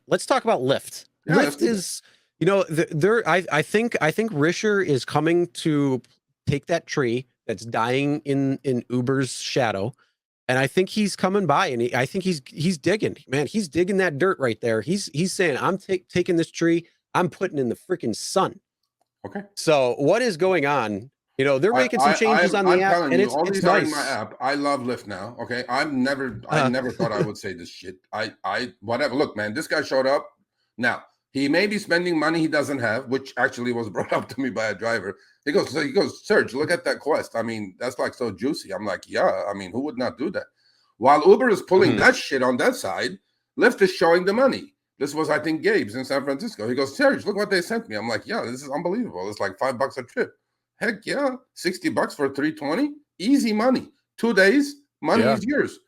let's talk about Lyft. Yeah, Lyft is, I think RideShare is coming to take that tree that's dying in Uber's shadow, and I think he's coming by, and I think he's digging, man. He's digging that dirt right there. He's saying, I'm taking this tree, I'm putting in the freaking sun. Okay. So what is going on? They're making some changes on the I'm app, telling and you, it's all these nice. are in my app. I love Lyft now. Okay, I never thought I would say this shit. Whatever. Look, man, this guy showed up. Now he may be spending money he doesn't have, which actually was brought up to me by a driver. He goes, Serge, look at that Quest. I mean, that's like so juicy. I'm like, yeah. I mean, who would not do that? While Uber is pulling that shit on that side, Lyft is showing the money. This was, I think, Gabe's in San Francisco. He goes, Serge, look what they sent me. I'm like, yeah, this is unbelievable. It's like $5 a trip. Heck yeah, $60 for 320, easy money. 2 days, money is yours.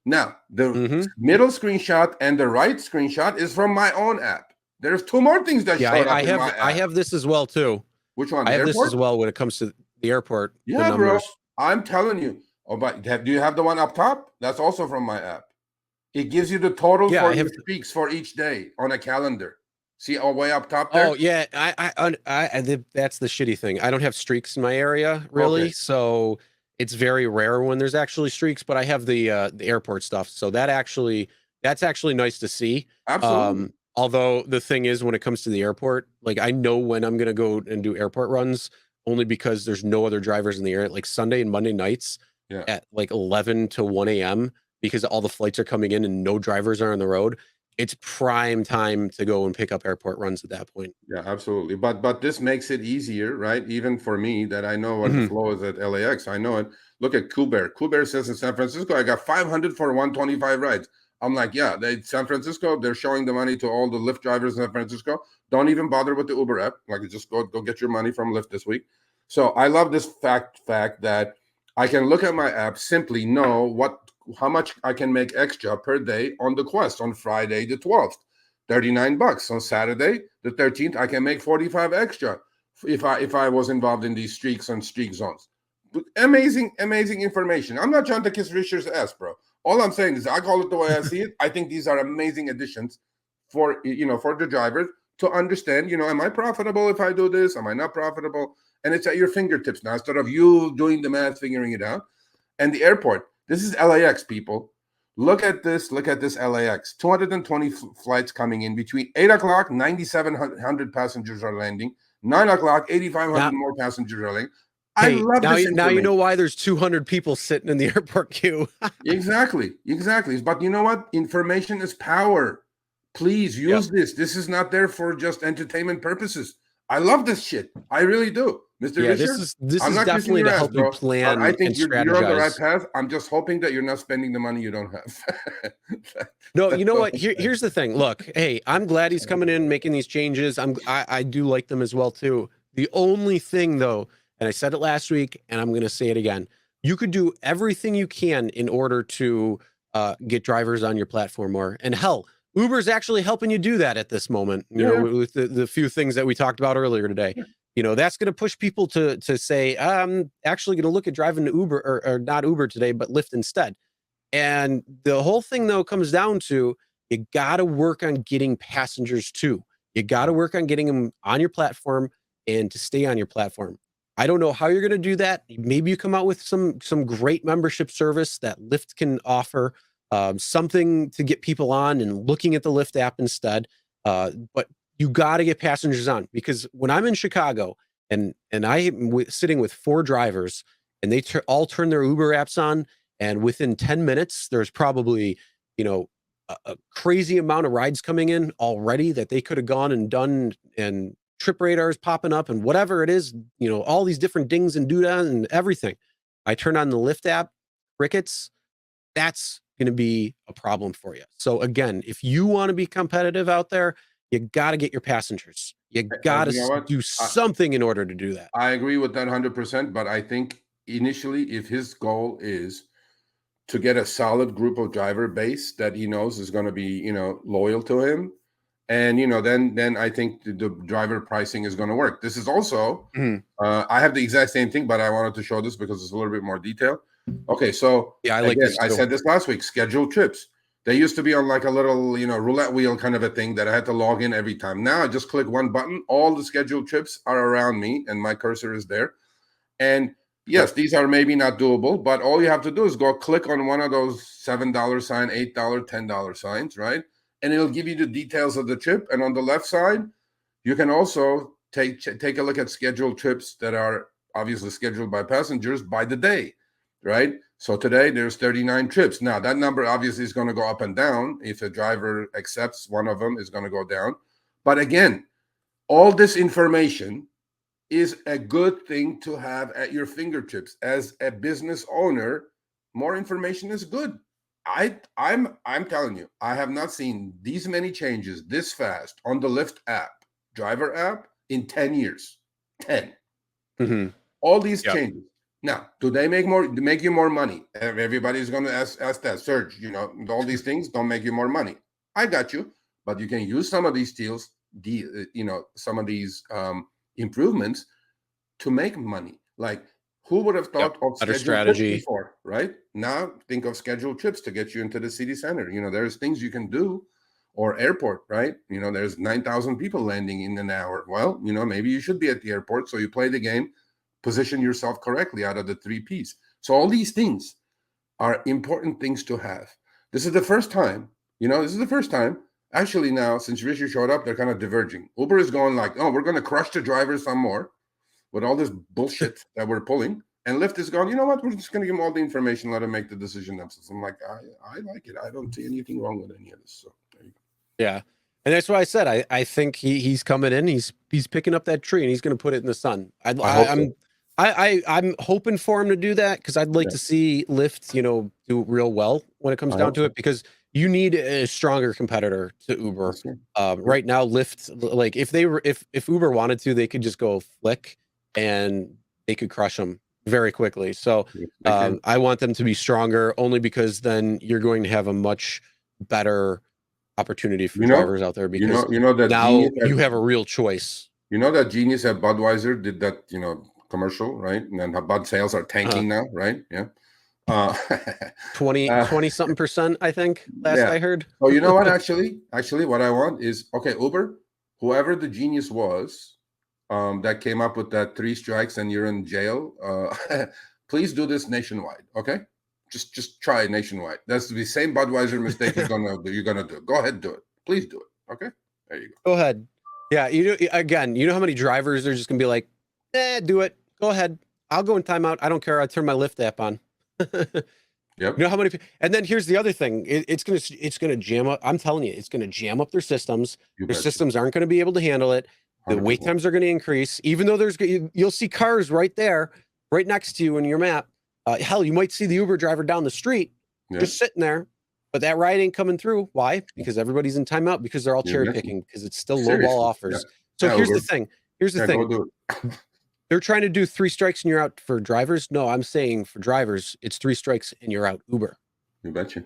Now, the middle screenshot and the right screenshot is from my own app. There's two more things that showed up in my app. I have this as well too. Which one? I have this as well when it comes to the airport. Yeah, bro. I'm telling you. Oh, but do you have the one up top? That's also from my app. It gives you the total for your streaks for each day on a calendar. See, all way up top there. Oh yeah, that's the shitty thing. I don't have streaks in my area really, so it's very rare when there's actually streaks. But I have the airport stuff, so that's actually nice to see. Absolutely. Although the thing is, when it comes to the airport, like I know when I'm gonna go and do airport runs, only because there's no other drivers in the area. Like Sunday and Monday nights at like 11 to 1 a.m. because all the flights are coming in and no drivers are on the road. It's prime time to go and pick up airport runs at that point. Yeah, absolutely. But this makes it easier, right? Even for me, that I know what the flow is at LAX. I know it. Look at Kuber. Kuber says in San Francisco, I got 500 for 125 rides. I'm like, yeah, San Francisco, they're showing the money to all the Lyft drivers in San Francisco. Don't even bother with the Uber app. Like, just go get your money from Lyft this week. So I love this fact that I can look at my app, simply know how much I can make extra per day on the Quest on Friday the 12th, $39. On Saturday the 13th, I can make 45 extra if I was involved in these streaks and streak zones. Amazing information. I'm not trying to kiss Richard's ass, bro. All I'm saying is I call it the way I see it. I think these are amazing additions for the drivers to understand, am I profitable if I do this? Am I not profitable? And it's at your fingertips now instead of you doing the math, figuring it out. And the airport. This is LAX, people. Look at this LAX. 220 flights coming in. Between 8 o'clock, 9,700 passengers are landing. 9 o'clock, 8,500 more passengers are landing. I love this. Now you know why there's 200 people sitting in the airport queue. Exactly. But you know what? Information is power. Please use this. This is not there for just entertainment purposes. I love this shit. I really do. Mr. Richard, this is definitely to help you plan. I think you're on the right path. I'm just hoping that you're not spending the money you don't have. No, you know what? Here's the thing. Look, hey, I'm glad he's coming in making these changes. I do like them as well too. The only thing though, and I said it last week, and I'm going to say it again. You could do everything you can in order to get drivers on your platform more. And hell, Uber's actually helping you do that at this moment. With the few things that we talked about earlier today. That's going to push people to say, I'm actually going to look at driving to Uber or not Uber today, but Lyft instead. And the whole thing, though, comes down to you got to work on getting passengers too. You got to work on getting them on your platform and to stay on your platform. I don't know how you're going to do that. Maybe you come out with some great membership service that Lyft can offer, something to get people on and looking at the Lyft app instead. But you got to get passengers on, because when I'm in Chicago and I'm sitting with 4 drivers and they all turn their Uber apps on, and within 10 minutes, there's probably, a crazy amount of rides coming in already that they could have gone and done, and trip radars popping up and whatever it is, all these different dings and doodah and everything. I turn on the Lyft app, crickets, that's going to be a problem for you. So again, if you want to be competitive out there, you got to get your passengers. You got to do something in order to do that. I agree with that 100%. But I think initially, if his goal is to get a solid group of driver base that he knows is going to be, loyal to him, and then I think the driver pricing is going to work. This is also I have the exact same thing, but I wanted to show this because it's a little bit more detail. Okay, so I said this last week. Scheduled trips. They used to be on like a little, roulette wheel kind of a thing that I had to log in every time. Now I just click one button. All the scheduled trips are around me and my cursor is there. And yes, these are maybe not doable, but all you have to do is go click on one of those $7 sign, $8, $10 signs, right? And it'll give you the details of the trip. And on the left side, you can also take a look at scheduled trips that are obviously scheduled by passengers by the day, right? So today there's 39 trips. Now that number obviously is going to go up and down. If a driver accepts one of them, is going to go down. But again, all this information is a good thing to have at your fingertips. As a business owner, more information is good. I'm telling you, I have not seen these many changes this fast on the Lyft app, driver app, in 10 years. 10. Mm-hmm. All these changes. Now, do they make you more money? Everybody's going to ask that. Serge, all these things don't make you more money. I got you, but you can use some of these deals, some of these improvements to make money. Like, who would have thought of scheduled strategy trips before, right? Now think of scheduled trips to get you into the city center. There's things you can do, or airport, right? There's 9,000 people landing in an hour. Well, maybe you should be at the airport. So you play the game, position yourself correctly out of the 3 Ps. So all these things are important things to have. This is the first time, actually now, since Rishi showed up, they're kind of diverging. Uber is going like, oh, we're going to crush the drivers some more with all this bullshit that we're pulling. And Lyft is going, you know what? We're just going to give them all the information, let them make the decision themselves. I'm like, I like it. I don't see anything wrong with any of this. So there you go. Yeah. And that's why I said, I think he's coming in, he's picking up that tree and he's going to put it in the sun. I'm hoping for him to do that, because I'd like to see Lyft, do real well when it comes down to it, because you need a stronger competitor to Uber. Right now, Lyft, like if Uber wanted to, they could just go Flick and they could crush them very quickly. So I want them to be stronger, only because then you're going to have a much better opportunity for drivers out there, because that now you have a real choice. That genius at Budweiser did that, commercial, right? And then Bud sales are tanking now, right? Yeah. 20 something percent, I think, last I heard. Oh, you know what? Actually, what I want is, okay, Uber, whoever the genius was, that came up with that 3 strikes and you're in jail. Please do this nationwide. Okay. Just try it nationwide. That's the same Budweiser mistake you're gonna do. Go ahead, do it. Please do it. Okay. There you go. Go ahead. Yeah. You know how many drivers are just gonna be like, do it. Go ahead. I'll go in timeout. I don't care. I turn my Lyft app on. Yep. You know how many people, and then here's the other thing. It's gonna jam up. I'm telling you, it's gonna jam up their systems. Their systems aren't gonna be able to handle it. The 100%. Wait times are gonna increase, even though you'll see cars right there, right next to you in your map. Hell, you might see the Uber driver down the street, just sitting there, but that ride ain't coming through. Why? Because everybody's in timeout, because they're all cherry picking, because it's still low ball offers. So here's the thing. They're trying to do 3 strikes and you're out for drivers. No, I'm saying for drivers, it's 3 strikes and you're out Uber. You betcha.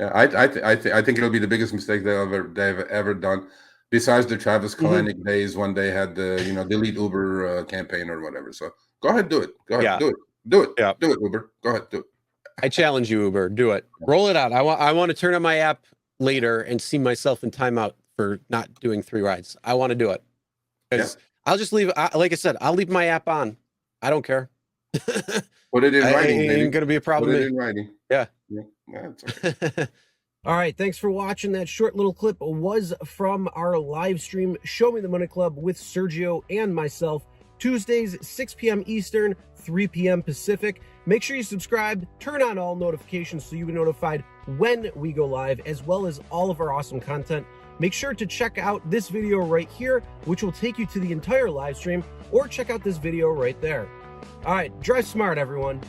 Yeah, I think it'll be the biggest mistake they've ever done, besides the Travis Kalanick days when they had the delete Uber campaign or whatever. So go ahead, do it. Go ahead, do it. Do it. Yeah. Do it, Uber. Go ahead, do it. I challenge you, Uber. Do it. Roll it out. I want to turn on my app later and see myself in timeout for not doing 3 rides. I want to do it. Because I'll just leave. Like I said, I'll leave my app on. I don't care. Put it in writing. It ain't going to be a problem. Put it in writing. Yeah. It's okay. All right. Thanks for watching. That short little clip was from our live stream, Show Me the Money Club with Sergio and myself. Tuesdays, 6 p.m. Eastern, 3 p.m. Pacific. Make sure you subscribe, turn on all notifications so you get notified when we go live, as well as all of our awesome content. Make sure to check out this video right here, which will take you to the entire live stream, or check out this video right there. All right, drive smart, everyone.